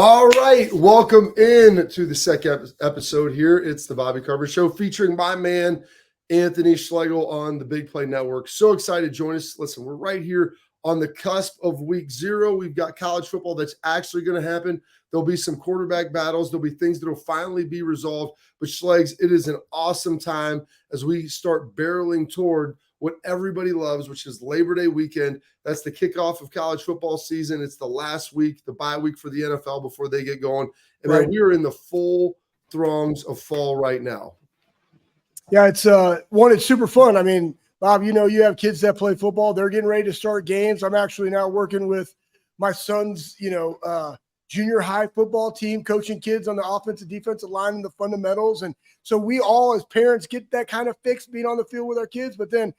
All right, welcome in to the second episode here. It's the Bobby Carpenter Show featuring my man, Anthony Schlegel on the Big Play Network. So excited to join us. Listen, we're right here on the cusp of week 0. We've got college football that's actually going to happen. There'll be some quarterback battles. There'll be things that will finally be resolved. But Schlegs, it is an awesome time as we start barreling toward what everybody loves, which is Labor Day weekend. That's the kickoff of college football season. It's the last week, the bye week for the NFL before they get going. And then we are in the full throngs of fall right now. Yeah, it's super fun. I mean, Bob, you have kids that play football. They're getting ready to start games. I'm actually now working with my son's, junior high football team, coaching kids on the offensive, defensive line and the fundamentals. And so we all, as parents, get that kind of fix being on the field with our kids. But then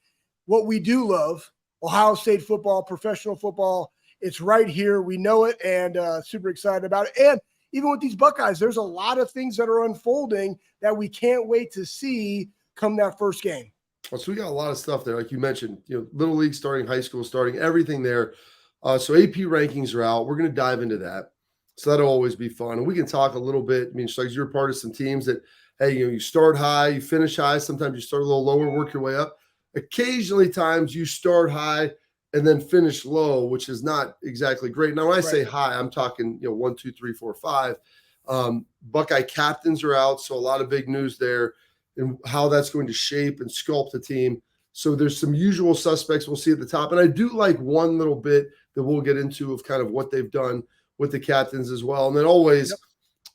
what we do love, Ohio State football, professional football, it's right here. We know it and super excited about it. And even with these Buckeyes, there's a lot of things that are unfolding that we can't wait to see come that first game. So we got a lot of stuff there. Like you mentioned, Little League starting, high school starting, everything there. So AP rankings are out. We're going to dive into that. So that'll always be fun. And we can talk a little bit. I mean, Schlegs, you're part of some teams that, hey, you start high, you finish high. Sometimes you start a little lower, work your way up. Occasionally times you start high and then finish low, which is not exactly great. Now, when I say high, I'm talking, 1, 2, 3, 4, 5. Buckeye captains are out. So a lot of big news there and how that's going to shape and sculpt the team. So there's some usual suspects we'll see at the top. And I do like one little bit that we'll get into of kind of what they've done with the captains as well. And then always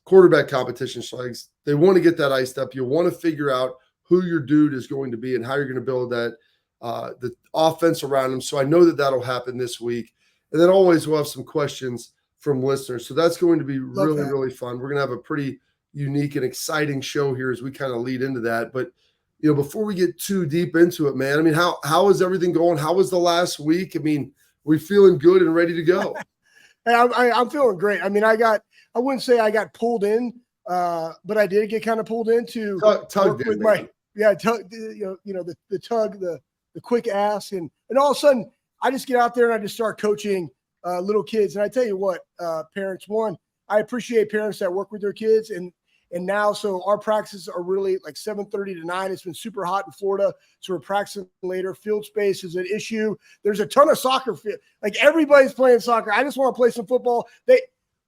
quarterback competition, Schlegs. They want to get that iced up. You want to figure out who your dude is going to be and how you're going to build that the offense around him. So I know that that'll happen this week. And then always we'll have some questions from listeners. So that's going to be really fun. We're going to have a pretty unique and exciting show here as we kind of lead into that. But, before we get too deep into it, man, I mean, how is everything going? How was the last week? I mean, we feeling good and ready to go? Hey, I'm feeling great. I mean, I wouldn't say I got pulled in, but I did get kind of pulled into tug with the tug, the quick ask, and all of a sudden I just get out there and I just start coaching little kids. And I tell you what, parents, I appreciate parents that work with their kids, and now so our practices are really like 7:30 to 9. It's been super hot in Florida, so we're practicing later. Field space is an issue. There's a ton of soccer field. Like everybody's playing soccer. I just want to play some football.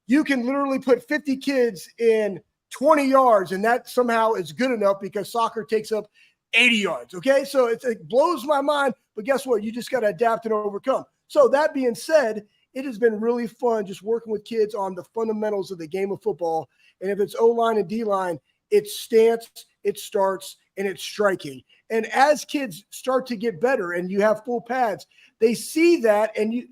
You can literally put 50 kids in 20 yards, and that somehow is good enough because soccer takes up 80 yards. Okay, so it blows my mind. But guess what? You just got to adapt and overcome. So that being said, it has been really fun just working with kids on the fundamentals of the game of football. And if it's O-line and D-line, it's stance, it starts, and it's striking. And as kids start to get better and you have full pads, they see that, and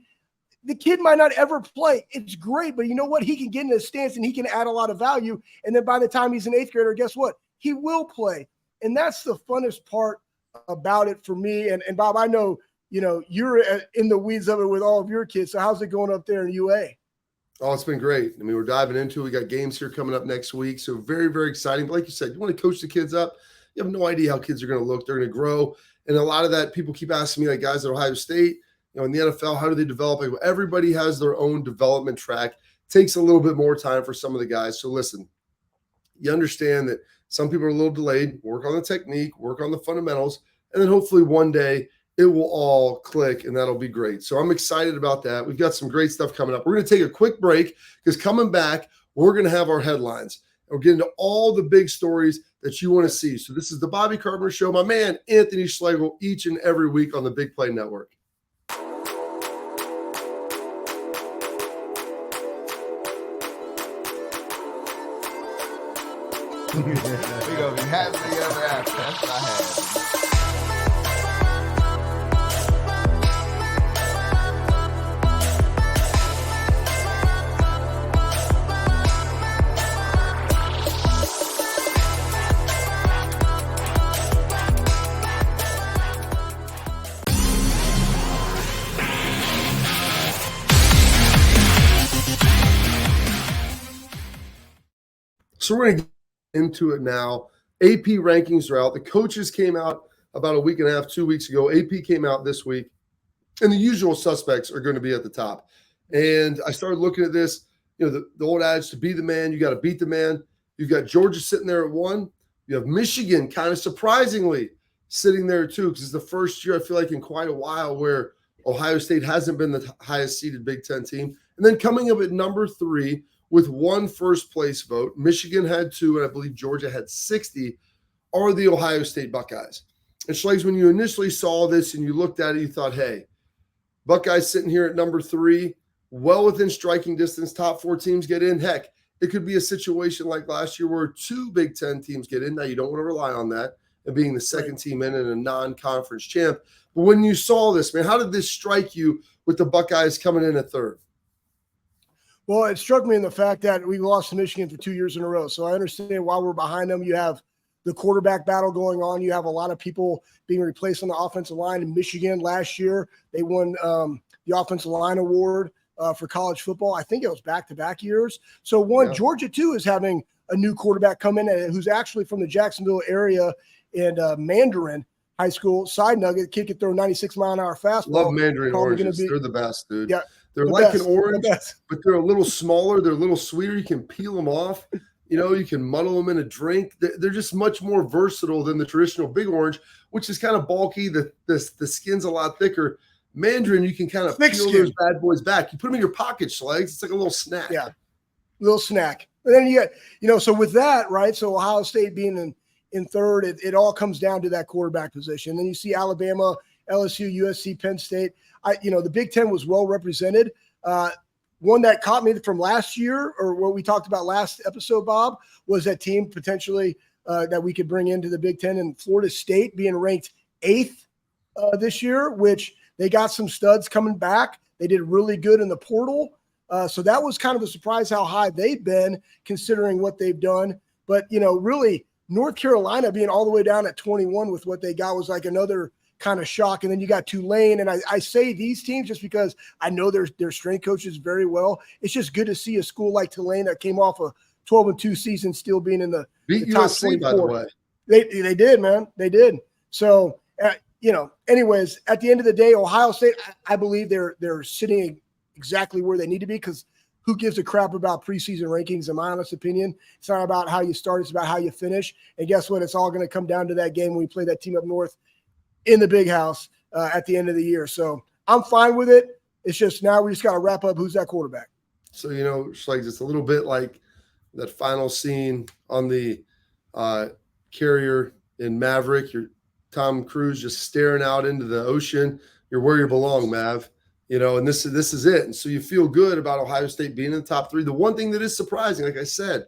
the kid might not ever play. It's great, but you know what? He can get in a stance and he can add a lot of value. And then by the time he's an 8th grader, guess what? He will play. And that's the funnest part about it for me. And Bob, I know, you're in the weeds of it with all of your kids. So how's it going up there in UA? Oh, it's been great. I mean, we're diving into it. We got games here coming up next week. So very, very exciting. But like you said, you want to coach the kids up. You have no idea how kids are going to look. They're going to grow. And a lot of that, people keep asking me, like guys at Ohio State, in the NFL, how do they develop? Like, everybody has their own development track. It takes a little bit more time for some of the guys. So listen, you understand that some people are a little delayed. Work on the technique, work on the fundamentals, and then hopefully one day it will all click, and that'll be great. So I'm excited about that. We've got some great stuff coming up. We're going to take a quick break because coming back, we're going to have our headlines. And we're getting to all the big stories that you want to see. So this is the Bobby Carpenter Show. My man, Anthony Schlegel, each and every week on the Big Play Network. We're going to be happily ever after. That's what I had. So we're going to get into it now. AP rankings are out. The coaches came out about a week and a half, 2 weeks ago. AP came out this week, and the usual suspects are going to be at the top. And I started looking at this. the old adage to be the man, you got to beat the man. You've got Georgia sitting there at 1. You have Michigan kind of surprisingly sitting there too, because it's the first year I feel like in quite a while where Ohio State hasn't been the highest seeded Big Ten team. And then coming up at number 3 with 1 first place vote, Michigan had 2, and I believe Georgia had 60, are the Ohio State Buckeyes. And Schlegs, when you initially saw this and you looked at it, you thought, hey, Buckeyes sitting here at number 3, well within striking distance, top 4 teams get in. Heck, it could be a situation like last year where 2 Big Ten teams get in. Now, you don't want to rely on that and being the second team in and a non-conference champ. But when you saw this, man, how did this strike you with the Buckeyes coming in at 3rd? Well, it struck me in the fact that we lost to Michigan for 2 years in a row. So I understand why we're behind them. You have the quarterback battle going on. You have a lot of people being replaced on the offensive line. In Michigan last year, they won the offensive line award for college football. I think it was back-to-back years. So Georgia too is having a new quarterback come in who's actually from the Jacksonville area and Mandarin High School. Side nugget, kid could throw 96-mile-an-hour fastball. Love Mandarin oranges. They're the best, dude. Yeah, they're like an orange, but they're a little smaller. They're a little sweeter. You can peel them off. You can muddle them in a drink. They're just much more versatile than the traditional big orange, which is kind of bulky. The skin's a lot thicker. Mandarin, you can kind of peel those bad boys back. You put them in your pocket, Schlegs. It's like a little snack. Yeah, little snack. And then you get, so with that, right, so Ohio State being in 3rd, it all comes down to that quarterback position. Then you see Alabama, LSU, USC, Penn State. The Big Ten was well represented. One that caught me from last year, or what we talked about last episode, Bob, was that team potentially that we could bring into the Big Ten, and Florida State being ranked 8th this year, which they got some studs coming back. They did really good in the portal. So that was kind of a surprise how high they've been considering what they've done. But, really North Carolina being all the way down at 21 with what they got was like another kind of shock. And then you got Tulane. And I say these teams just because I know their strength coaches very well. It's just good to see a school like Tulane that came off a 12-2 season still being in the top USC, 24. by the way. They did, man. They did. So, anyways, at the end of the day, Ohio State, I believe they're sitting exactly where they need to be, because who gives a crap about preseason rankings, in my honest opinion? It's not about how you start. It's about how you finish. And guess what? It's all going to come down to that game when we play that team up north in the big house at the end of the year. So I'm fine with it. It's just now we just got to wrap up who's that quarterback. So, Schlegs, it's a little bit like that final scene on the carrier in Maverick. You're Tom Cruise just staring out into the ocean. You're where you belong, Mav. And this is it. And so you feel good about Ohio State being in the top 3. The one thing that is surprising, like I said,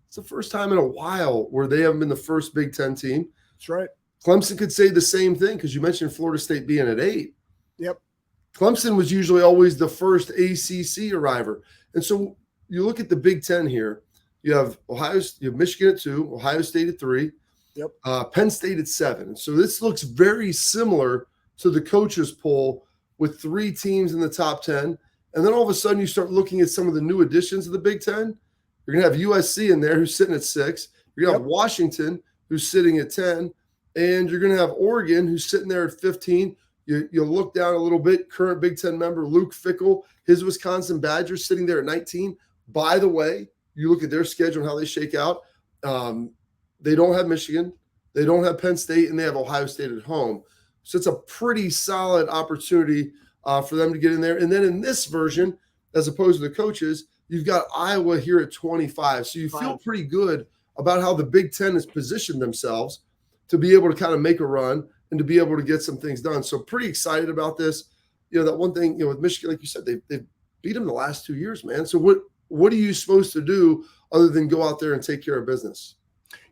it's the first time in a while where they haven't been the first Big Ten team. That's right. Clemson could say the same thing, because you mentioned Florida State being at 8. Yep. Clemson was usually always the first ACC arriver. And so you look at the Big Ten here. You have Michigan at 2, Ohio State at 3, Penn State at 7. And so this looks very similar to the coaches poll with 3 teams in the top 10. And then all of a sudden you start looking at some of the new additions of the Big Ten. You're going to have USC in there who's sitting at 6. You're going to have Washington who's sitting at 10. And you're going to have Oregon who's sitting there at 15. You look down a little bit, current Big Ten member Luke Fickell, his Wisconsin Badgers sitting there at 19. By the way, you look at their schedule and how they shake out. They don't have Michigan. They don't have Penn State, and they have Ohio State at home. So it's a pretty solid opportunity for them to get in there. And then in this version, as opposed to the coaches, you've got Iowa here at 25. So you feel pretty good about how the Big Ten has positioned themselves to be able to kind of make a run and to be able to get some things done. So pretty excited about this. That one thing, with Michigan, like you said, they've beat them the last 2 years, man. So what are you supposed to do other than go out there and take care of business?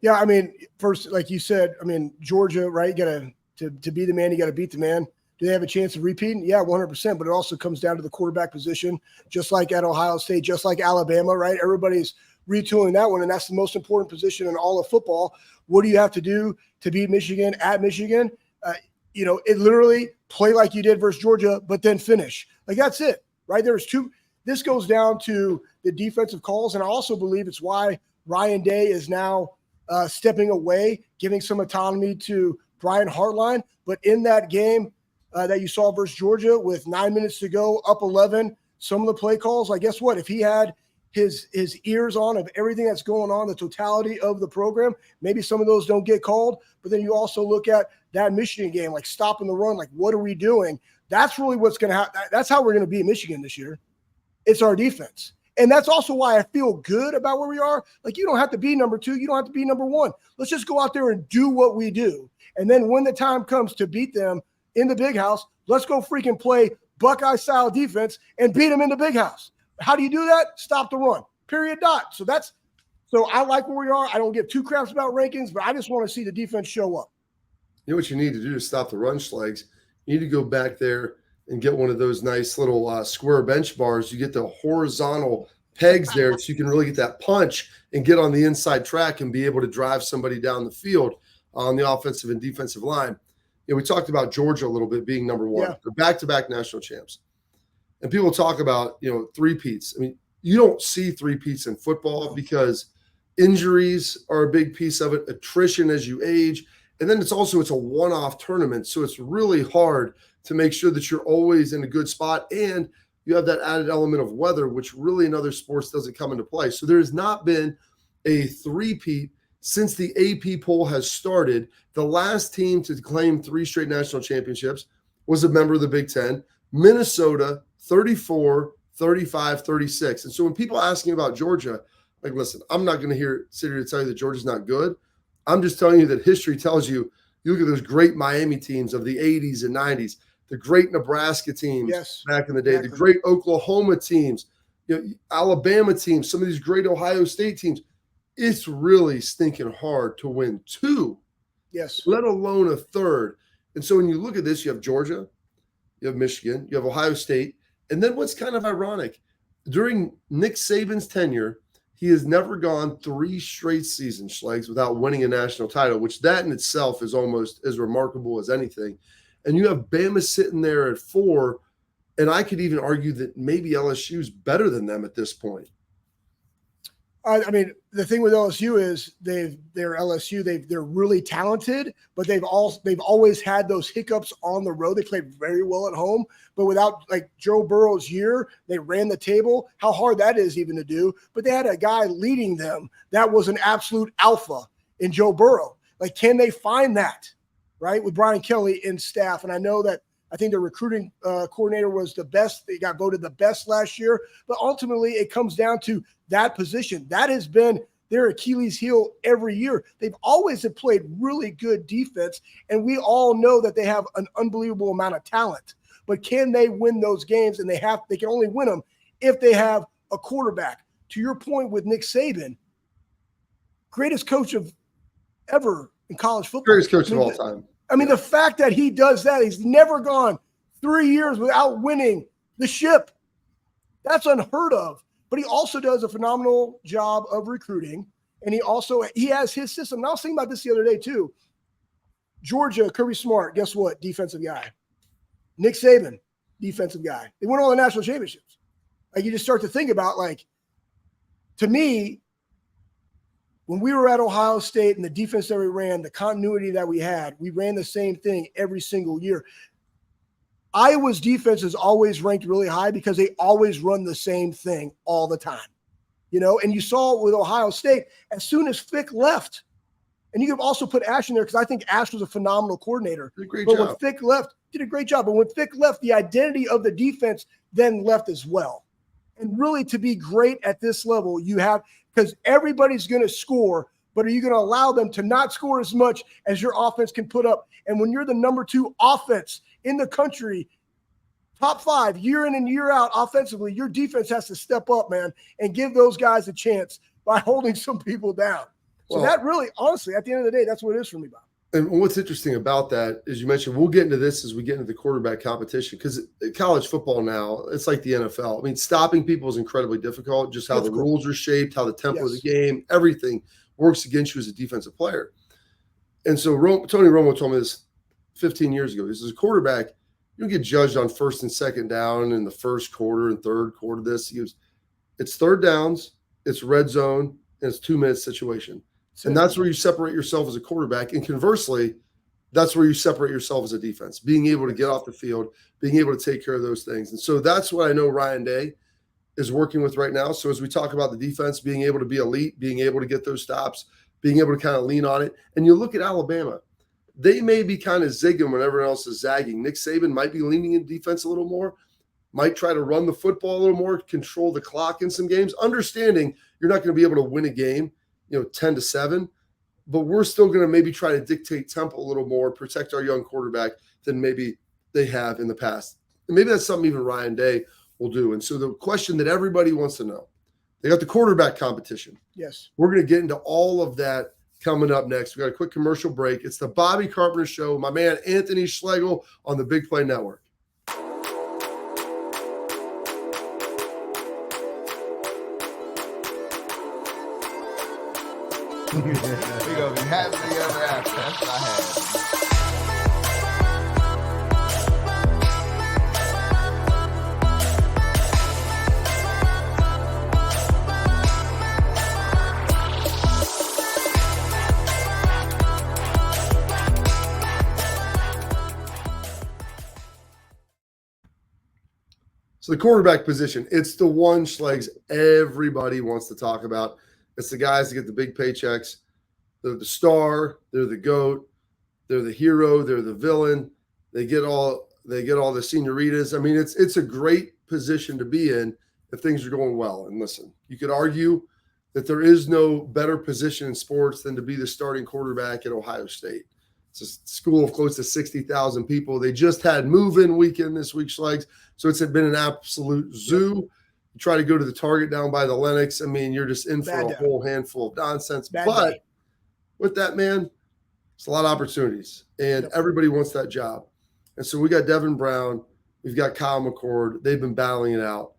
Yeah, I mean, first, like you said, Georgia, right? You got to be the man, you got to beat the man. Do they have a chance of repeating? Yeah, 100%. But it also comes down to the quarterback position, just like at Ohio State, just like Alabama, right? Everybody's retooling that one, and that's the most important position in all of football. What do you have to do to beat Michigan at Michigan? It literally play like you did versus Georgia, but then finish. Like, that's it, right? This goes down to the defensive calls, and I also believe it's why Ryan Day is now stepping away, giving some autonomy to Brian Hartline. But in that game that you saw versus Georgia with 9 minutes to go, up 11, some of the play calls, like, guess what? If he had his ears on of everything that's going on, the totality of the program. Maybe some of those don't get called, but then you also look at that Michigan game, like stopping the run, like what are we doing? That's really what's going to happen. That's how we're going to beat Michigan this year. It's our defense. And that's also why I feel good about where we are. Like, you don't have to be number 2. You don't have to be number 1. Let's just go out there and do what we do. And then when the time comes to beat them in the big house, let's go freaking play Buckeye-style defense and beat them in the big house. How do you do that? Stop the run. Period. Dot. So I like where we are. I don't give two craps about rankings, but I just want to see the defense show up. You know what you need to do to stop the run, Schlegs? You need to go back there and get one of those nice little square bench bars. You get the horizontal pegs there so you can really get that punch and get on the inside track and be able to drive somebody down the field on the offensive and defensive line. You know, we talked about Georgia a little bit being number 1. Yeah. They're back-to-back national champs. And people talk about, you know, three-peats. I mean, you don't see three-peats in football because injuries are a big piece of it, attrition as you age. And then it's a one-off tournament. So it's really hard to make sure that you're always in a good spot. And you have that added element of weather, which really in other sports doesn't come into play. So there has not been a three-peat since the AP poll has started. The last team to claim 3 straight national championships was a member of the Big Ten, Minnesota, 34, 35, 36. And so when people ask me about Georgia, like, listen, I'm not going to sit here to tell you that Georgia's not good. I'm just telling you that history tells you, you look at those great Miami teams of the 80s and 90s, the great Nebraska teams back in the day, exactly. The great Oklahoma teams, you know, Alabama teams, some of these great Ohio State teams. It's really stinking hard to win 2, let alone a 3rd. And so when you look at this, you have Georgia, you have Michigan, you have Ohio State. And then what's kind of ironic, during Nick Saban's tenure, he has never gone 3 straight seasons, Schlegs, without winning a national title, which that in itself is almost as remarkable as anything. And you have Bama sitting there at 4, and I could even argue that maybe LSU's better than them at this point. I mean, the thing with LSU is they're really talented, but they've always had those hiccups on the road. They played very well at home, but without like Joe Burrow's year, they ran the table. How hard that is even to do, but they had a guy leading them that was an absolute alpha in Joe Burrow. Like, can they find that, right, with Brian Kelly and staff? And I know that I think the recruiting coordinator was the best. They got voted the best last year, but ultimately it comes down to that position. That has been their Achilles heel every year. They've always have played really good defense, and we all know that they have an unbelievable amount of talent. But can they win those games? And they can only win them if they have a quarterback. To your point with Nick Saban, greatest coach of ever in college football. Greatest coach of all time. I mean, the fact that he does that, he's never gone 3 years without winning the ship. That's unheard of. But he also does a phenomenal job of recruiting. And he has his system. And I was thinking about this the other day too. Georgia, Kirby Smart, guess what? Defensive guy. Nick Saban, defensive guy. They won all the national championships. Like, you just start to think about, like, to me, when we were at Ohio State and the defense that we ran, the continuity that we had, we ran the same thing every single year. Iowa's defense is always ranked really high because they always run the same thing all the time, you know, and you saw it with Ohio State as soon as Fick left. And you can also put Ash in there because I think Ash was a phenomenal coordinator. Did a great job. When Fick left, did a great job. But when Fick left, the identity of the defense then left as well. And really, to be great at this level, you have – because everybody's going to score, but are you going to allow them to not score as much as your offense can put up? And when you're the number 2 offense in the country, top 5, year in and year out offensively, your defense has to step up, man, and give those guys a chance by holding some people down. So that really, honestly, at the end of the day, that's what it is for me, Bob. And what's interesting about that, as you mentioned, we'll get into this as we get into the quarterback competition, because college football now, it's like the NFL. I mean, stopping people is incredibly difficult, just how the rules are shaped, how the tempo of the game, everything works against you as a defensive player. And so Tony Romo told me this 15 years ago. He says, a quarterback, you don't get judged on first and second down in the first quarter and third quarter. He goes, it's third downs, it's red zone, and it's 2-minute situation. And that's where you separate yourself as a quarterback. And conversely, that's where you separate yourself as a defense, being able to get off the field, being able to take care of those things. And so that's what I know Ryan Day is working with right now. So as we talk about the defense being able to be elite, being able to get those stops, being able to kind of lean on it. And you look at Alabama, they may be kind of zigging when everyone else is zagging. Nick Saban might be leaning in defense a little more, might try to run the football a little more, control the clock in some games, understanding you're not going to be able to win a game, 10-7, but we're still going to maybe try to dictate tempo a little more, protect our young quarterback than maybe they have in the past. And maybe that's something even Ryan Day will do. And so the question that everybody wants to know, they got the quarterback competition. Yes. We're going to get into all of that coming up next. We got a quick commercial break. It's the Bobby Carpenter Show. My man, Anthony Schlegel on the Big Play Network. We're going to be happily ever after. That's what I had. So the quarterback position, it's the one, Schlegs, everybody wants to talk about. It's the guys that get the big paychecks. They're the star. They're the GOAT. They're the hero. They're the villain. They get all the senioritas. I mean, it's a great position to be in if things are going well. And listen, you could argue that there is no better position in sports than to be the starting quarterback at Ohio State. It's a school of close to 60,000 people. They just had move-in weekend this week, Schlegs. So it's been an absolute zoo. You try to go to the Target down by the Lennox. I mean, you're just in for a whole handful of nonsense. But with that, man, it's a lot of opportunities. And everybody wants that job. And so we got Devin Brown. We've got Kyle McCord. They've been battling it out.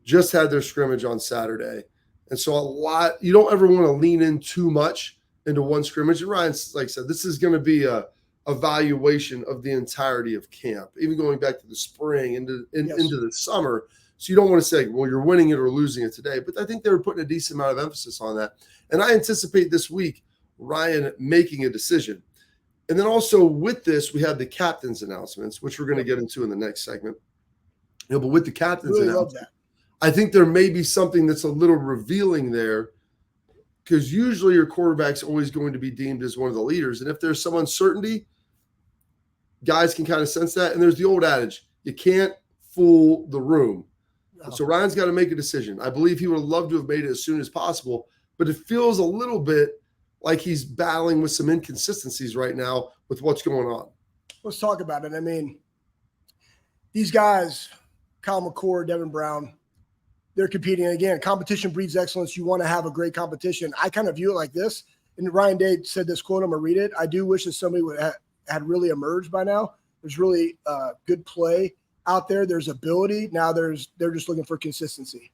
Just had their scrimmage on Saturday. And so you don't ever want to lean in too much into one scrimmage. And Ryan, like I said, this is going to be a evaluation of the entirety of camp, even going back to the spring into the summer. So you don't want to say, well, you're winning it or losing it today. But I think they were putting a decent amount of emphasis on that. And I anticipate this week Ryan making a decision. And then also with this, we have the captain's announcements, which we're going to get into in the next segment. But with the captain's announcement, I think there may be something that's a little revealing there, because usually your quarterback's always going to be deemed as one of the leaders. And if there's some uncertainty, guys can kind of sense that. And there's the old adage, you can't fool the room. No. So Ryan's got to make a decision. I believe he would have loved to have made it as soon as possible, but it feels a little bit like he's battling with some inconsistencies right now with what's going on. Let's talk about it. I mean, these guys, Kyle McCord, Devin Brown, they're competing. Again, competition breeds excellence. You want to have a great competition. I kind of view it like this. And Ryan Day said this quote, I'm going to read it. I do wish that somebody would had really emerged by now. There's really good play out there. There's ability. Now they're just looking for consistency.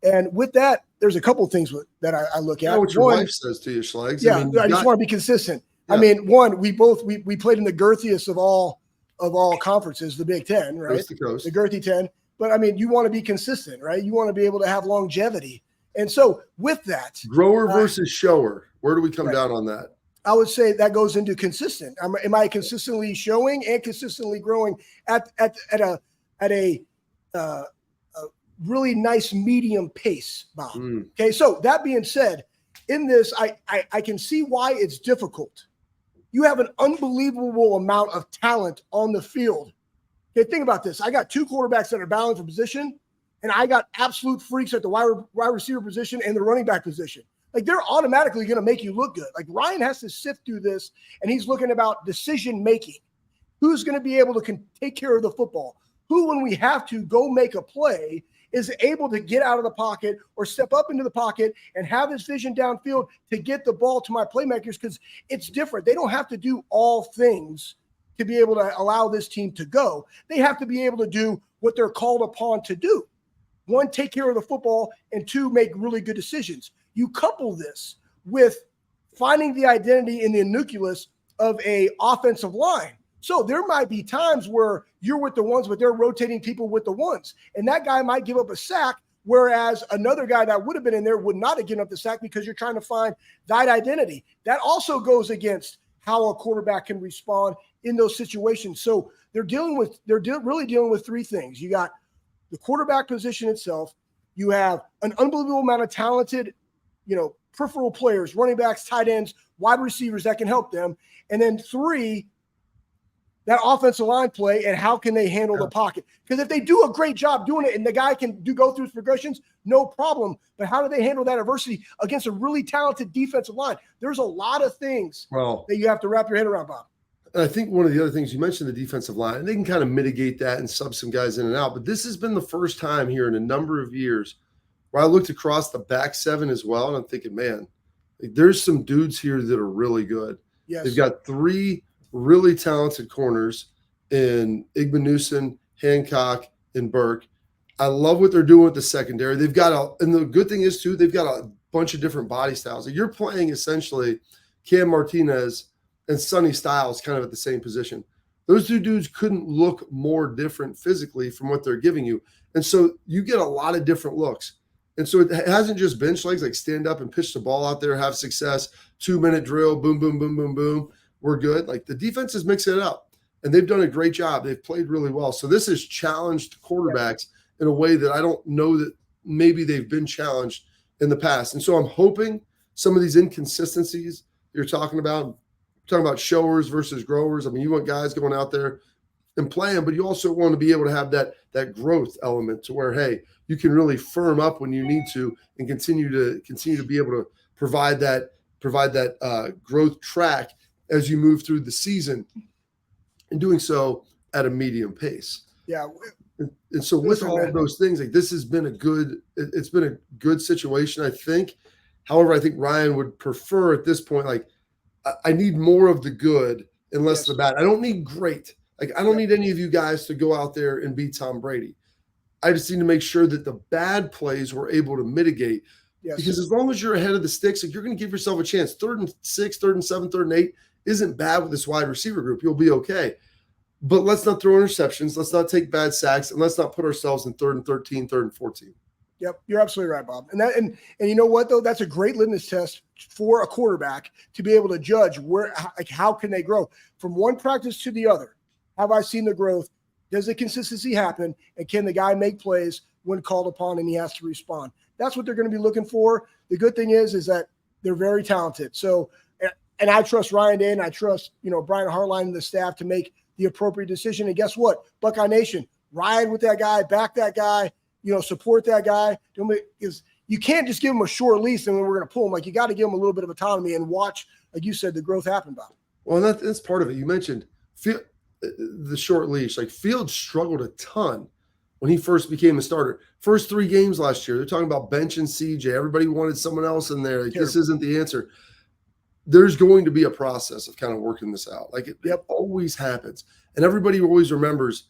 And with that, there's a couple of things that I look at. You know what your wife says to you, Schlegs. Yeah, I just want to be consistent. Yeah. I mean, one, we played in the girthiest of all conferences, the Big Ten, right? Coast to coast. The girthy 10. But I mean, you want to be consistent, right? You want to be able to have longevity. And so with that, grower versus shower, where do we come down on that? I would say that goes into consistent. Am I consistently showing and consistently growing at a really nice medium pace, Bob? Okay. So that being said, in this, I can see why it's difficult. You have an unbelievable amount of talent on the field. Okay, think about this. I got two quarterbacks that are battling for position, and I got absolute freaks at the wide receiver position and the running back position. Like, they're automatically going to make you look good. Like, Ryan has to sift through this, and he's looking about decision-making. Who's going to be able to take care of the football? Who, when we have to go make a play, is able to get out of the pocket or step up into the pocket and have his vision downfield to get the ball to my playmakers, because it's different. They don't have to do all things to be able to allow this team to go. They have to be able to do what they're called upon to do. One, take care of the football, and two, make really good decisions. You couple this with finding the identity in the nucleus of a offensive line. So there might be times where you're with the ones, but they're rotating people with the ones. And that guy might give up a sack, whereas another guy that would have been in there would not have given up the sack, because you're trying to find that identity. That also goes against how a quarterback can respond in those situations. So they're really dealing with three things. You got the quarterback position itself. You have an unbelievable amount of talented, peripheral players, running backs, tight ends, wide receivers that can help them. And then 3, that offensive line play and how can they handle the pocket? Because if they do a great job doing it and the guy can go through his progressions, no problem. But how do they handle that adversity against a really talented defensive line? There's a lot of things that you have to wrap your head around, Bob. I think one of the other things you mentioned, the defensive line, and they can kind of mitigate that and sub some guys in and out. But this has been the first time here in a number of years where I looked across the back 7 as well, and I'm thinking, man, there's some dudes here that are really good. Yes. They've got 3 really talented corners in Igbenuson, Hancock, and Burke. I love what they're doing with the secondary. They've got and the good thing is too, they've got a bunch of different body styles. Like you're playing essentially Cam Martinez and Sonny Styles kind of at the same position. Those 2 dudes couldn't look more different physically from what they're giving you. And so you get a lot of different looks. And so it hasn't just been Schlegs, like stand up and pitch the ball out there, have success, 2-minute drill, boom, boom, boom, boom, boom. We're good. Like the defense is mixing it up, and they've done a great job. They've played really well. So this has challenged quarterbacks in a way that I don't know that maybe they've been challenged in the past. And so I'm hoping some of these inconsistencies you're talking about showers versus growers. I mean, you want guys going out there and playing, but you also want to be able to have that growth element to where, hey, you can really firm up when you need to and continue to be able to provide that growth track as you move through the season, and doing so at a medium pace. Yeah. And so with all of those things, like this has been it's been a good situation, I think. However, I think Ryan would prefer at this point, like I need more of the good and less of the bad. I don't need great. Like I don't need any of you guys to go out there and beat Tom Brady. I just need to make sure that the bad plays we're able to mitigate. Yes. Because as long as you're ahead of the sticks, like you're going to give yourself a chance. 3rd and 6, 3rd and 7, 3rd and 8 isn't bad with this wide receiver group. You'll be okay. But let's not throw interceptions. Let's not take bad sacks, and let's not put ourselves in 3rd and 13, 3rd and 14. Yep, you're absolutely right, Bob. And you know what though? That's a great litmus test for a quarterback to be able to judge how can they grow from one practice to the other. Have I seen the growth? Does the consistency happen? And can the guy make plays when called upon and he has to respond? That's what they're going to be looking for. The good thing is that they're very talented. So, and I trust Ryan Day and I trust, Brian Hartline and the staff to make the appropriate decision. And guess what? Buckeye Nation, ride with that guy, back that guy, support that guy. Because you can't just give him a short leash and then we're going to pull him. Like you got to give him a little bit of autonomy and watch, like you said, the growth happen, Bob. Well, that's part of it. You mentioned the short leash. Like Fields struggled a ton when he first became a starter. First 3 games last year, they're talking about benching CJ. Everybody wanted someone else in there. Like, this isn't the answer. There's going to be a process of kind of working this out. Like it always happens. And everybody always remembers,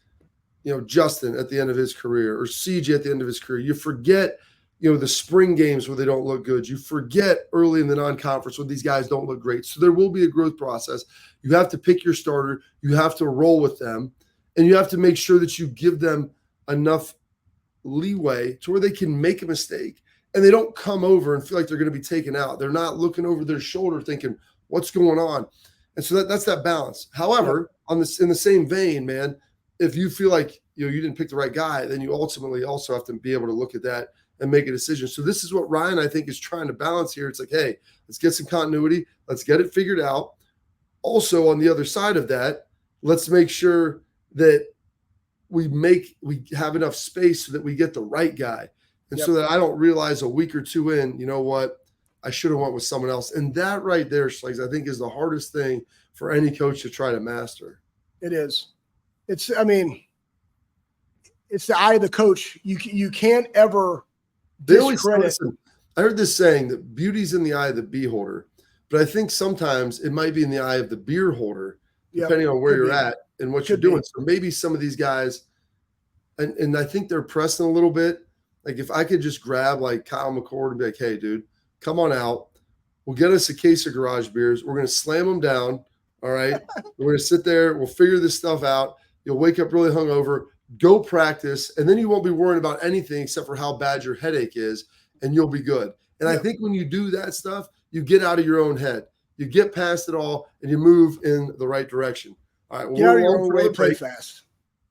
Justin at the end of his career or CJ at the end of his career. You forget, the spring games where they don't look good. You forget early in the non-conference when these guys don't look great. So there will be a growth process. You have to pick your starter. You have to roll with them. And you have to make sure that you give them enough leeway to where they can make a mistake and they don't come over and feel like they're going to be taken out. They're not looking over their shoulder thinking, what's going on? And so that's that balance. However, in the same vein, man, if you feel like you didn't pick the right guy, then you ultimately also have to be able to look at that and make a decision. So this is what Ryan, I think, is trying to balance here. It's like, hey, let's get some continuity. Let's get it figured out. Also, on the other side of that, let's make sure that we have enough space so that we get the right guy. And so that I don't realize a week or 2 in, you know what, I should have went with someone else. And that right there, Schlegs, I think is the hardest thing for any coach to try to master. It is. It's the eye of the coach. You can't ever discredit. I heard this saying that beauty's in the eye of the beholder, but I think sometimes it might be in the eye of the beer holder, depending on where you're at and what you're doing. So maybe some of these guys, and I think they're pressing a little bit. Like if I could just grab like Kyle McCord and be like, hey, dude, come on out. We'll get us a case of garage beers. We're going to slam them down. All right. We're going to sit there. We'll figure this stuff out. You'll wake up really hungover, go practice, and then you won't be worrying about anything except for how bad your headache is, and you'll be good. And I think when you do that stuff, you get out of your own head. You get past it all, and you move in the right direction. All right. Well, get out of your own way, play fast.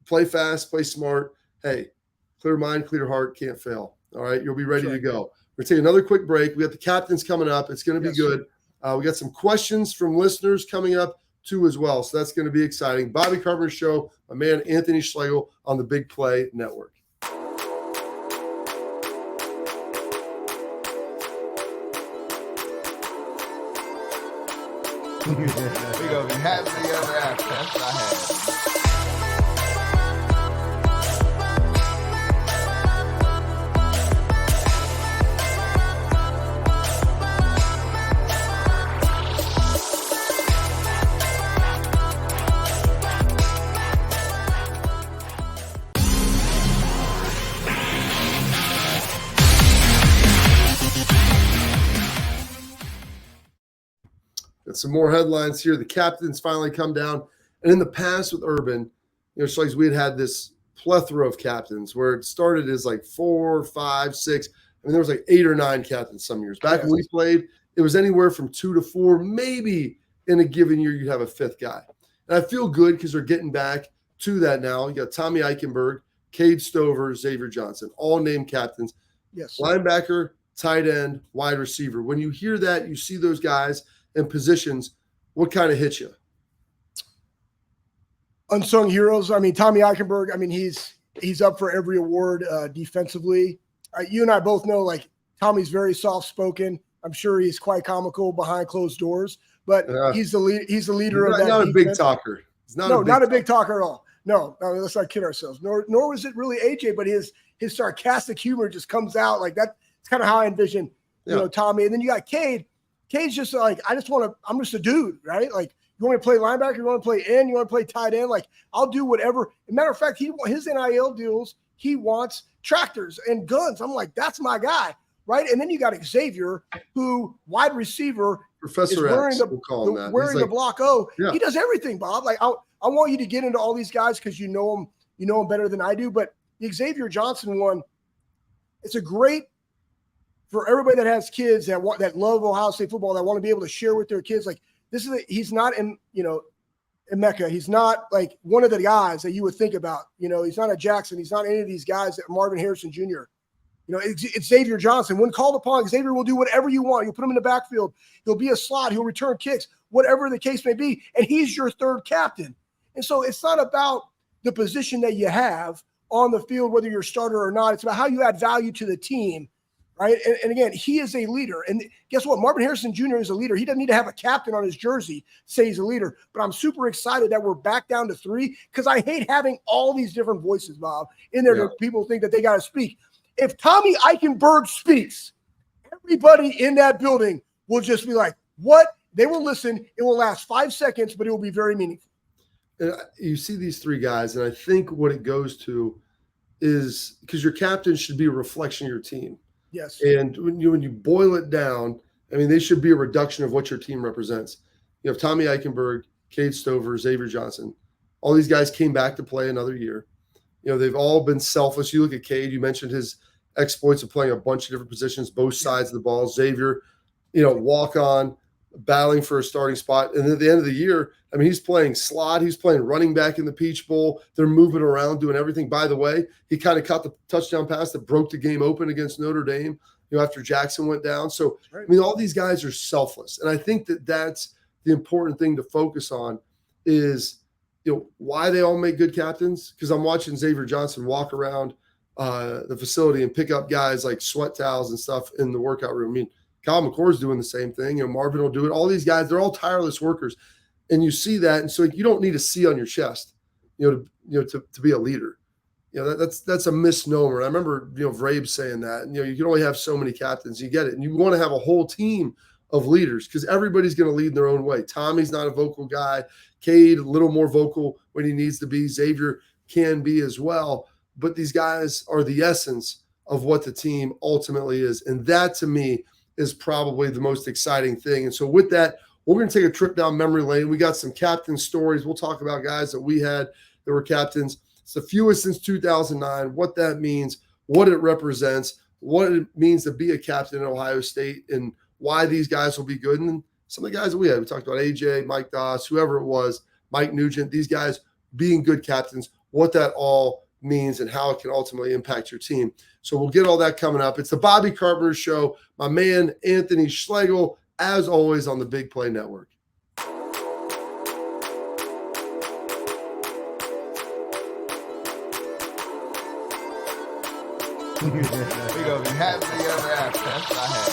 Play fast, play smart. Hey, clear mind, clear heart, can't fail. All right, you'll be ready to go. We're going to take another quick break. We got the captains coming up. It's going to be good. We got some questions from listeners coming up too as well. So that's going to be exciting. Bobby Carpenter Show, my man Anthony Schlegel on the Big Play Network. We're going to be happily ever after. That's what I had. Got some more headlines here. The captains finally come down. And in the past with Urban, Schlegs, we had this plethora of captains where it started as like 4, 5, 6. I mean, there was like 8 or 9 captains some years. Back when we played, it was anywhere from 2 to 4. Maybe in a given year, you'd have a 5th guy. And I feel good because they're getting back to that now. You got Tommy Eichenberg, Cade Stover, Xavier Johnson, all named captains. Yes. Linebacker, tight end, wide receiver. When you hear that, you see those guys in positions, what kind of hits you? Unsung heroes. I mean, Tommy Eichenberg, I mean, he's up for every award defensively. You and I both know, like, Tommy's very soft-spoken. I'm sure he's quite comical behind closed doors, but he's the leader of that. Not defense. A big talker. Not a big talker at all. No, let's not kid ourselves. Nor was it really AJ, but his sarcastic humor just comes out like that. It's kind of how I envision, Tommy. And then you got Cade. Cade's just like, I'm just a dude, right? Like, you want to play linebacker, you want to play end, you want to play tight end. Like, I'll do whatever. As a matter of fact, his NIL deals, he wants tractors and guns. I'm like, that's my guy, right? And then you got Xavier, who wide receiver, Professor is wearing X, we'll call him that. Wearing the block O. Yeah. He does everything, Bob. Like, I want you to get into all these guys because you know them better than I do. But the Xavier Johnson one, it's a great for everybody that has kids that love Ohio State football, that want to be able to share with their kids. Like, he's not in Mecca. He's not like one of the guys that you would think about. He's not a Jackson. He's not any of these guys that Marvin Harrison Jr. It's Xavier Johnson. When called upon, Xavier will do whatever you want. You'll put him in the backfield. He'll be a slot. He'll return kicks, whatever the case may be. And he's your third captain. And so it's not about the position that you have on the field, whether you're a starter or not. It's about how you add value to the team. Right. And again, he is a leader. And guess what? Marvin Harrison Jr. is a leader. He doesn't need to have a captain on his jersey to say he's a leader. But I'm super excited that we're back down to 3 because I hate having all these different voices, Bob, in there that people think that they got to speak. If Tommy Eichenberg speaks, everybody in that building will just be like, what? They will listen. It will last 5 seconds, but it will be very meaningful. And you see these 3 guys, and I think what it goes to is because your captain should be a reflection of your team. Yes. And when you boil it down, I mean, they should be a reduction of what your team represents. You have Tommy Eichenberg, Cade Stover, Xavier Johnson. All these guys came back to play another year. They've all been selfless. You look at Cade, you mentioned his exploits of playing a bunch of different positions, both sides of the ball. Xavier, walk on, battling for a starting spot. And then at the end of the year, I mean, he's playing slot. He's playing running back in the Peach Bowl. They're moving around, doing everything. By the way, he kind of caught the touchdown pass that broke the game open against Notre Dame, after Jackson went down. So, I mean, all these guys are selfless. And I think that that's the important thing to focus on is, why they all make good captains. Because I'm watching Xavier Johnson walk around the facility and pick up guys like sweat towels and stuff in the workout room. I mean, Kyle McCord's doing the same thing. Marvin will do it. All these guys, they're all tireless workers. And you see that. And so you don't need a C on your chest, to be a leader. That's a misnomer. I remember, Vrabe saying that, and, you can only have so many captains. You get it. And you want to have a whole team of leaders because everybody's going to lead in their own way. Tommy's not a vocal guy. Cade, a little more vocal when he needs to be. Xavier can be as well. But these guys are the essence of what the team ultimately is. And that, to me, is probably the most exciting thing. And so with that, we're going to take a trip down memory lane. We got some captain stories. We'll talk about guys that we had that were captains. It's the fewest since 2009, what that means, what it represents, what it means to be a captain in Ohio State, and why these guys will be good. And some of the guys that we had, we talked about AJ, Mike Doss, whoever it was, Mike Nugent, these guys being good captains, what that all means and how it can ultimately impact your team. So we'll get all that coming up. It's the Bobby Carpenter Show. My man, Anthony Schlegel, as always, on the Big Play Network. We're going to be happily ever after. That's what I had.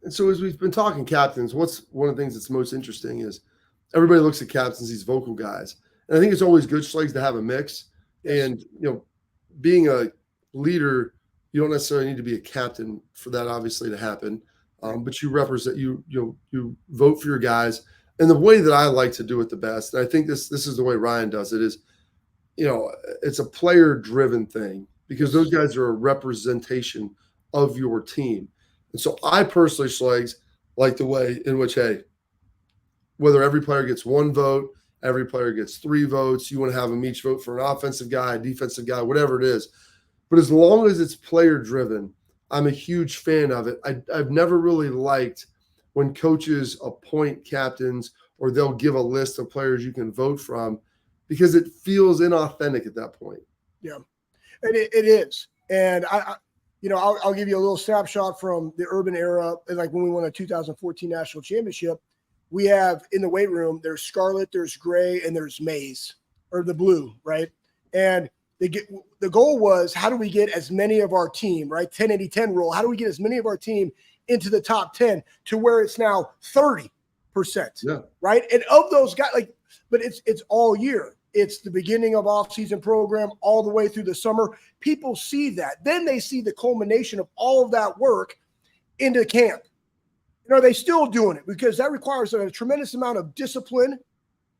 And so as we've been talking captains, what's one of the things that's most interesting is everybody looks at captains, these vocal guys. And I think it's always good, Schlegs, to have a mix. And, being a leader, you don't necessarily need to be a captain for that, obviously, to happen. But you represent, you vote for your guys. And the way that I like to do it the best, and I think this is the way Ryan does it, is, it's a player-driven thing because those guys are a representation of your team. And so I personally, Schlegs, like the way in which, hey, whether every player gets one vote, every player gets 3 votes, you want to have them each vote for an offensive guy, a defensive guy, whatever it is. But as long as it's player-driven, I'm a huge fan of it. I've never really liked when coaches appoint captains or they'll give a list of players you can vote from because it feels inauthentic at that point. Yeah, and it is. And I'll give you a little snapshot from the Urban era, like when we won the 2014 national championship. We have in the weight room, there's scarlet, there's gray, and there's maize, or the blue, right? And the goal was, how do we get as many of our team, right? 10-80-10 rule. How do we get as many of our team into the top 10 to where it's now 30%, right? And of those guys, but it's all year. It's the beginning of off-season program all the way through the summer. People see that. Then they see the culmination of all of that work into camp. They're still doing it because that requires a tremendous amount of discipline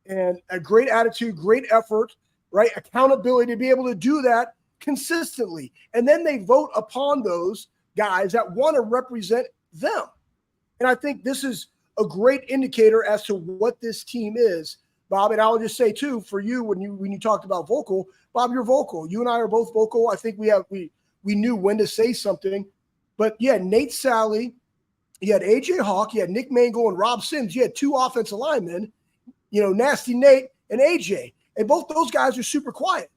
and a great attitude, great effort, right? Accountability to be able to do that consistently. And then they vote upon those guys that want to represent them. And I think this is a great indicator as to what this team is, Bob. And I'll just say too, for you, when you talked about vocal, Bob, you're vocal. You and I are both vocal. I think we knew when to say something. But yeah, Nate Sally, you had AJ Hawk, you had Nick Mangle and Rob Sims. You had 2 offensive linemen, Nasty Nate and AJ. And both those guys are super quiet,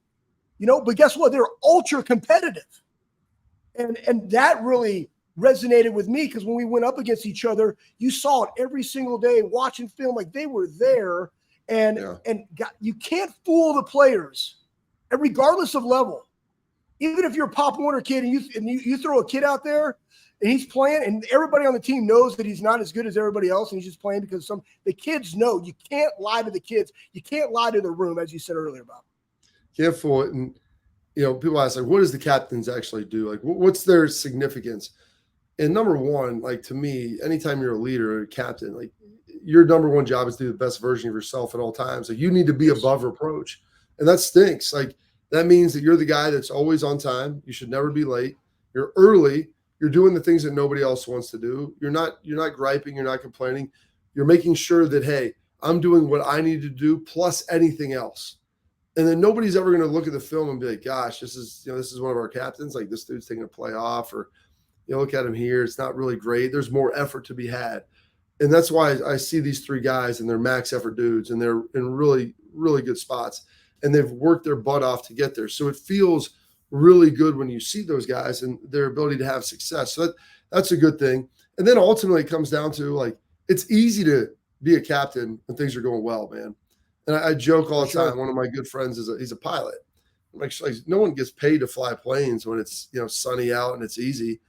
but guess what? They're ultra competitive. And that really resonated with me because when we went up against each other, you saw it every single day watching film, like they were there. And you can't fool the players, and regardless of level. Even if you're a Pop Warner kid and you throw a kid out there and he's playing and everybody on the team knows that he's not as good as everybody else and he's just playing because the kids know. You can't lie to the kids. You can't lie to the room, as you said earlier, Bob. Can't fool it. And, people ask, what does the captains actually do? What's their significance? And number one, to me, anytime you're a leader or a captain, your number one job is to do the best version of yourself at all times. You need to be above reproach. And that stinks. That means that you're the guy that's always on time. You should never be late. You're early. You're doing the things that nobody else wants to do. You're not griping. You're not complaining. You're making sure that, hey, I'm doing what I need to do plus anything else. And then nobody's ever going to look at the film and be like, gosh, this is one of our captains. This dude's taking a play off, or, look at him here. It's not really great. There's more effort to be had. And that's why I see these 3 guys and they're max effort dudes and they're in really, really good spots and they've worked their butt off to get there. So it feels really good when you see those guys and their ability to have success. So that's a good thing. And then ultimately it comes down to it's easy to be a captain when things are going well, man. And I joke all the time. One of my good friends he's a pilot. I'm no one gets paid to fly planes when it's, sunny out and it's easy.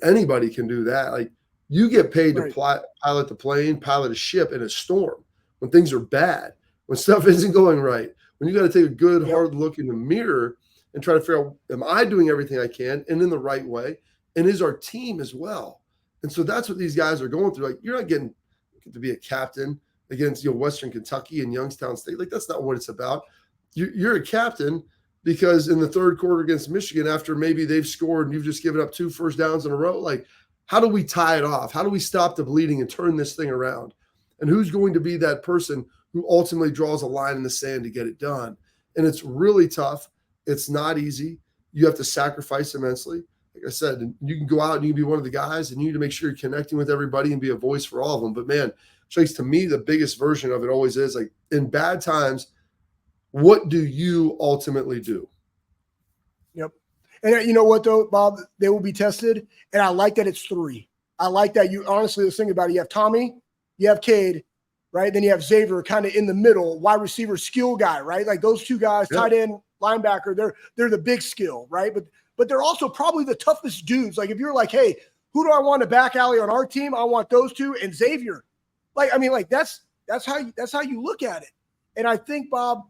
Anybody can do that. You get paid to pilot the plane, pilot a ship in a storm when things are bad, when stuff isn't going right, when you got to take a good hard look in the mirror and try to figure out, am I doing everything I can and in the right way? And is our team as well? And so that's what these guys are going through. You're not getting to be a captain against Western Kentucky and Youngstown State. That's not what it's about. You're a captain because in the 3rd quarter against Michigan, after maybe they've scored and you've just given up 2 first downs in a row, how do we tie it off? How do we stop the bleeding and turn this thing around? And who's going to be that person who ultimately draws a line in the sand to get it done. And it's really tough. It's not easy. You have to sacrifice immensely. Like I said, you can go out and you can be one of the guys, and you need to make sure you're connecting with everybody and be a voice for all of them. But man, Schlegs, to me, the biggest version of it always is like in bad times, what do you ultimately do? Yep. And you know what, though, Bob? They will be tested. And I like that it's 3. I like that you honestly, let's think about it. You have Tommy, you have Cade, right? Then you have Xavier kind of in the middle, wide receiver skill guy, right? Like those 2 guys, tight end, linebacker, they're the big skill, right? But they're also probably the toughest dudes. Like if you're like, hey, who do I want to back alley on our team? I want those 2 and Xavier. Like, I mean, like that's how you look at it. And I think, Bob,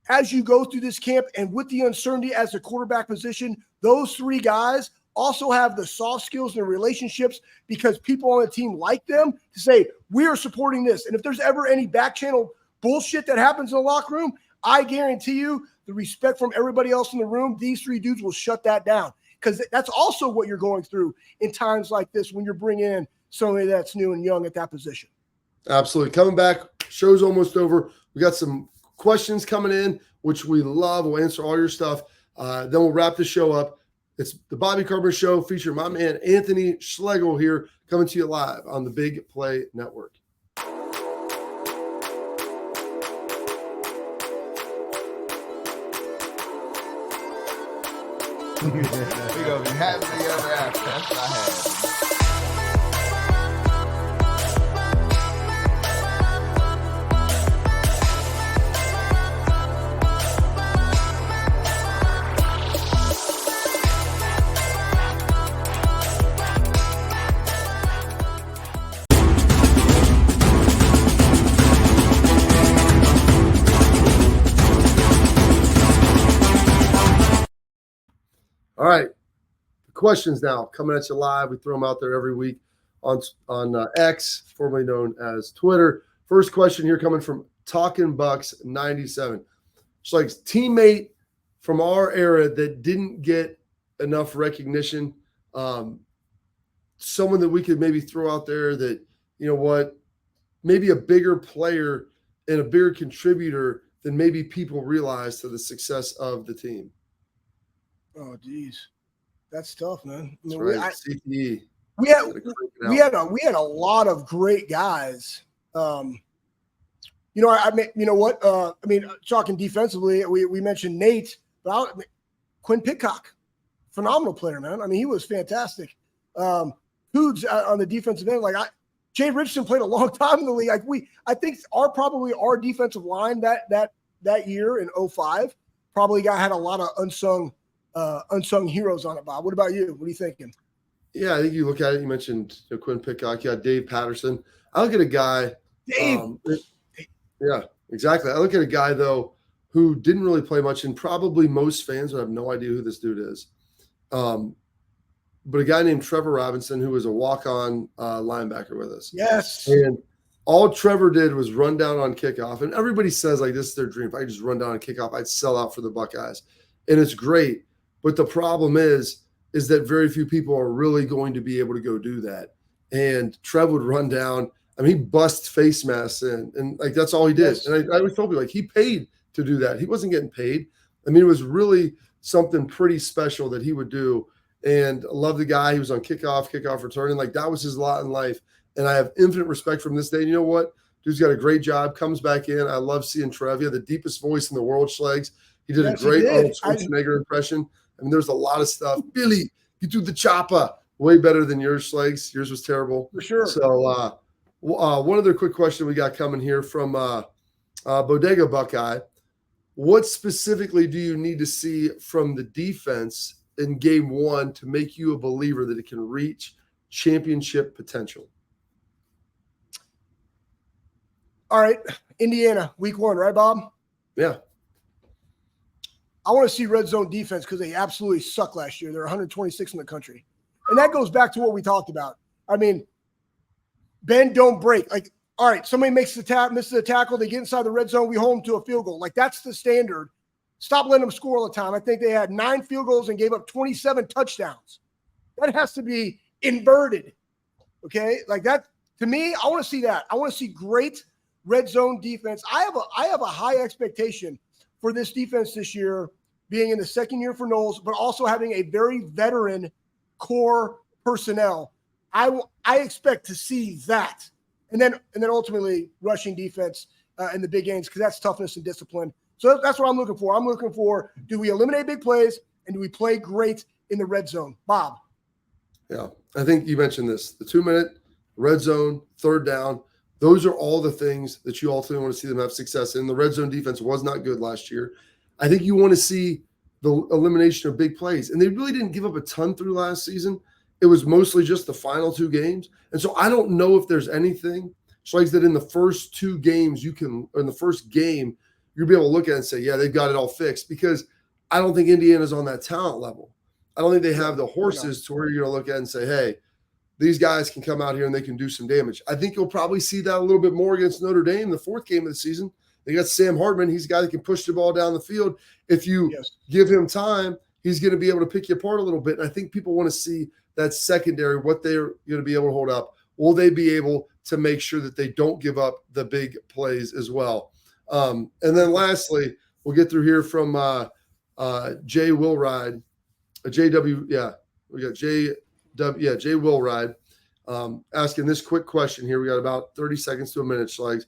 as you go through this camp and with the uncertainty as the quarterback position, those 3 guys also have the soft skills and the relationships because people on the team like them to say, we are supporting this. And if there's ever any back channel bullshit that happens in the locker room, I guarantee you the respect from everybody else in the room, these 3 dudes will shut that down because that's also what you're going through in times like this when you're bringing in somebody that's new and young at that position. Absolutely. Coming back, show's almost over. We got some questions coming in, which we love. We'll answer all your stuff. Then we'll wrap the show up. It's the Bobby Carpenter Show featuring my man Anthony Schlegel here, coming to you live on the Big Play Network. We're going to be happily ever after. That's what I had. All right. The questions now coming at you live. We throw them out there every week on X, formerly known as Twitter. First question here coming from Talking Bucks 97. It's like teammate from our era that didn't get enough recognition. Someone that we could maybe throw out there that, you know what, maybe a bigger player and a bigger contributor than maybe people realize to the success of the team. Oh, geez. That's tough, man. I mean, CTE. we had a lot of great guys. You know what? Talking defensively, we mentioned Nate, but Quinn Pitcock, phenomenal player, man. I mean, he was fantastic. Hoods on the defensive end, Jay Richardson played a long time in the league. I think our defensive line that year in 2005 probably had a lot of unsung heroes on it, Bob. What about you? What are you thinking? Yeah, I think you look at it. You mentioned Quinn Pitcock. You got Dave Patterson. I look at a guy. Dave. Yeah, exactly. I look at a guy, though, who didn't really play much, and probably most fans would have no idea who this dude is. But a guy named Trevor Robinson, who was a walk-on linebacker with us. Yes. And all Trevor did was run down on kickoff. And everybody says, this is their dream. If I could just run down on kickoff, I'd sell out for the Buckeyes. And it's great. But the problem is that very few people are really going to be able to go do that. And Trev would run down. I mean, he bust face masks in, and that's all he did. Yes. And I always told people, he paid to do that. He wasn't getting paid. I mean, it was really something pretty special that he would do. And I love the guy. He was on kickoff returning. That was his lot in life. And I have infinite respect from this day. And you know what? Dude's got a great job, comes back in. I love seeing Trev. He had the deepest voice in the world, Schlegs. He did a great Arnold Schwarzenegger impression. I mean, there's a lot of stuff. Billy, you do the chopper. Way better than yours, Schlegs. Yours was terrible. For sure. So one other quick question we got coming here from Bodega Buckeye. What specifically do you need to see from the defense in game one to make you a believer that it can reach championship potential? All right. Indiana, week 1, right, Bob? Yeah. I want to see red zone defense because they absolutely suck last year. They're 126 in the country. And that goes back to what we talked about. I mean, bend, don't break. All right, somebody misses the tackle, they get inside the red zone, we hold them to a field goal. That's the standard. Stop letting them score all the time. I think they had 9 field goals and gave up 27 touchdowns. That has to be inverted. Okay? That, to me, I want to see that. I want to see great red zone defense. I have a high expectation for this defense this year, being in the second year for Knowles, but also having a very veteran core personnel. I expect to see that. And then ultimately rushing defense in the big games, because that's toughness and discipline. So that's what I'm looking for. I'm looking for, do we eliminate big plays and do we play great in the red zone? Bob. Yeah, I think you mentioned this, the 2-minute red zone, third down. Those are all the things that you ultimately want to see them have success in. The red zone defense was not good last year. I think you want to see the elimination of big plays. And they really didn't give up a ton through last season. It was mostly just the final 2 games. And so I don't know if there's anything, Schlegs, that in the first 2 games or in the first game, you'll be able to look at it and say, yeah, they've got it all fixed, because I don't think Indiana's on that talent level. I don't think they have the horses to where you're going to look at it and say, hey, these guys can come out here and they can do some damage. I think you'll probably see that a little bit more against Notre Dame, the 4th game of the season. They got Sam Hartman. He's a guy that can push the ball down the field. If you give him time, he's going to be able to pick you apart a little bit. And I think people want to see that secondary, what they're going to be able to hold up. Will they be able to make sure that they don't give up the big plays as well? And then lastly, we'll get through here from Jay Wilride. JW, yeah, we got Jay Wilride asking this quick question here. We got about 30 seconds to a minute, Schlegs.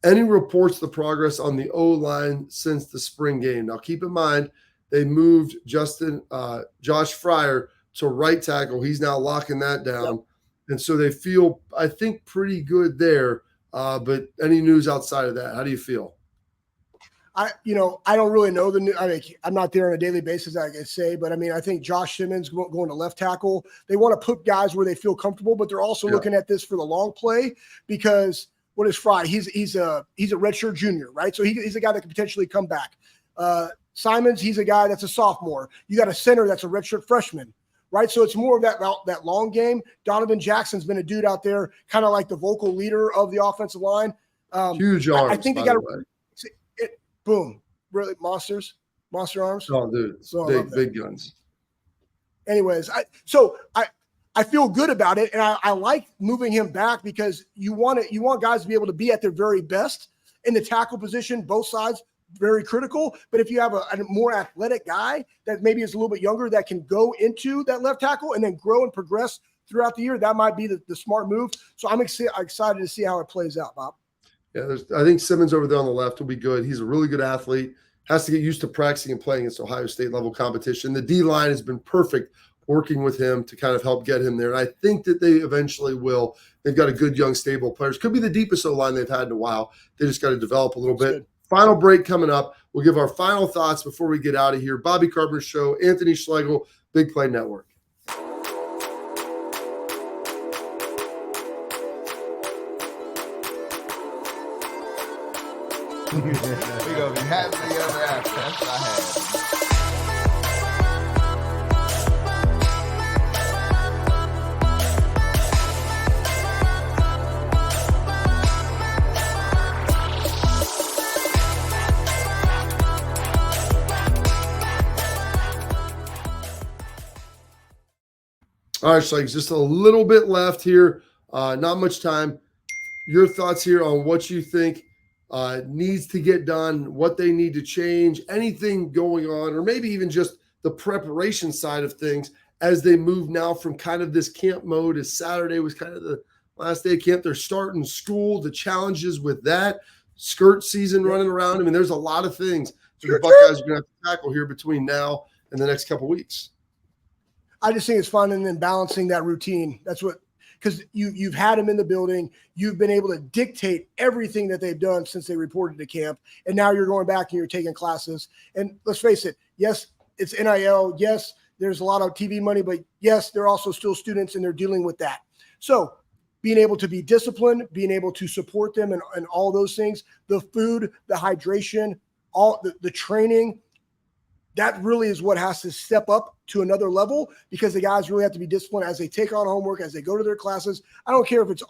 Any reports the progress on the O-line since the spring game? Now, keep in mind, they moved Josh Fryer to right tackle. He's now locking that down. Yep. And so they feel, I think, pretty good there. But any news outside of that? How do you feel? I don't really know the new. I mean, I'm not there on a daily basis, I can say, but I mean, I think Josh Simmons going to left tackle. They want to put guys where they feel comfortable, but they're also looking at this for the long play, because what is Fry? He's a redshirt junior, right? So he's a guy that could potentially come back. Simons, he's a guy that's a sophomore. You got a center that's a redshirt freshman, right? So it's more of that long game. Donovan Jackson's been a dude out there, kind of like the vocal leader of the offensive line. Huge arms. I think they got to. Boom. Really? Monster arms? Oh, dude. So big guns. Anyways, I feel good about it, and I like moving him back, because you want guys to be able to be at their very best in the tackle position, both sides, very critical. But if you have a more athletic guy that maybe is a little bit younger that can go into that left tackle and then grow and progress throughout the year, that might be the smart move. So I'm excited to see how it plays out, Bob. Yeah, I think Simmons over there on the left will be good. He's a really good athlete, has to get used to practicing and playing against Ohio State level competition. The D-line has been perfect working with him to kind of help get him there. And I think that they eventually will. They've got a good young stable of players. Could be the deepest O-line they've had in a while. They just got to develop a little bit. Good. Final break coming up. We'll give our final thoughts before we get out of here. Bobby Carpenter Show, Anthony Schlegel, Big Play Network. We're going to be happily ever after. That's what I had. All right, Schlegs, just a little bit left here. Not much time. Your thoughts here on what you think needs to get done, what they need to change, anything going on, or maybe even just the preparation side of things as they move now from kind of this camp mode, as Saturday was kind of the last day of camp. They're starting school, the challenges with that, skirt season running around. I mean, there's a lot of things that the Buckeyes are going to have to tackle here between now and the next couple of weeks. I just think it's fun, and then balancing that routine. That's what, because you've had them in the building. You've been able to dictate everything that they've done since they reported to camp. And now you're going back and you're taking classes. And let's face it, yes, it's NIL. Yes, there's a lot of TV money, but yes, they're also still students and they're dealing with that. So being able to be disciplined, being able to support them and all those things, the food, the hydration, all the training, that really is what has to step up to another level, because the guys really have to be disciplined as they take on homework, as they go to their classes. I don't care if it's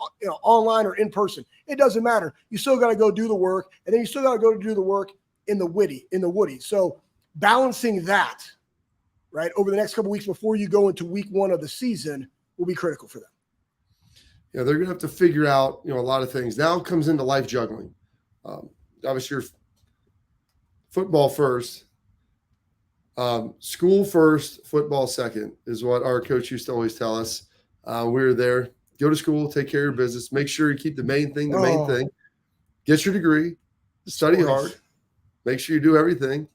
online or in person. It doesn't matter. You still got to go do the work, and then you still got to go to do the work in the woody. So balancing that, right, over the next couple of weeks before you go into week 1 of the season will be critical for them. they're going to have to figure out, a lot of things. Now it comes into life juggling. Obviously, you're football first, school first, football second is what our coach used to always tell us. We were there. Go to school, take care of your business. Make sure you keep the main thing the main thing. Get your degree, study hard, make sure you do everything.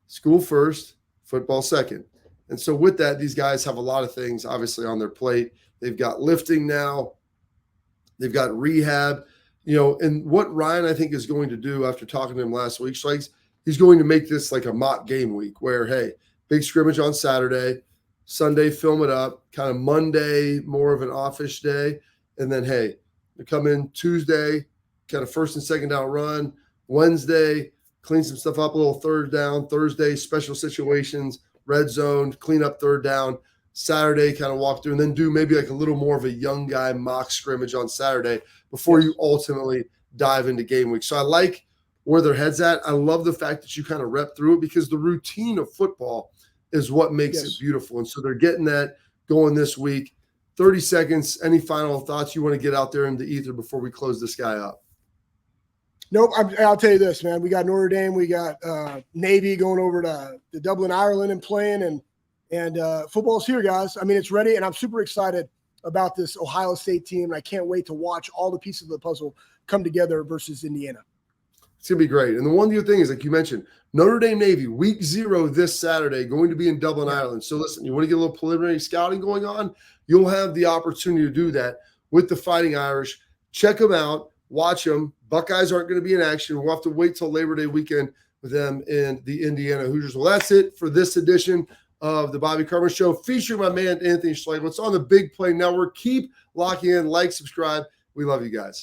School first, football second. And so with that, these guys have a lot of things obviously on their plate. They've got lifting now. They've got rehab, and what Ryan, I think, is going to do after talking to him last week, Schlegs, he's going to make this like a mock game week where, hey, big scrimmage on Saturday, Sunday, film it up, kind of Monday, more of an office day. And then, hey, they come in Tuesday, kind of first and second down run, Wednesday, clean some stuff up, a little third down, Thursday, special situations, red zone, clean up third down, Saturday, kind of walk through, and then do maybe like a little more of a young guy mock scrimmage on Saturday before you ultimately dive into game week. So I like where their head's at. I love the fact that you kind of rep through it because the routine of football is what makes it beautiful. And so they're getting that going this week. 30 seconds. Any final thoughts you want to get out there in the ether before we close this guy up? Nope. I'll tell you this, man. We got Notre Dame. We got Navy going over to Dublin, Ireland and playing. And football's here, guys. I mean, it's ready. And I'm super excited about this Ohio State team. And I can't wait to watch all the pieces of the puzzle come together versus Indiana. It's going to be great. And the one new thing is, like you mentioned, Notre Dame Navy, week 0 this Saturday, going to be in Dublin, Ireland. So listen, you want to get a little preliminary scouting going on, you'll have the opportunity to do that with the Fighting Irish. Check them out. Watch them. Buckeyes aren't going to be in action. We'll have to wait till Labor Day weekend with them in the Indiana Hoosiers. Well, that's it for this edition of the Bobby Carpenter Show, featuring my man, Anthony Schlegs. It's on the Big Play Network. Keep locking in, like, subscribe. We love you guys.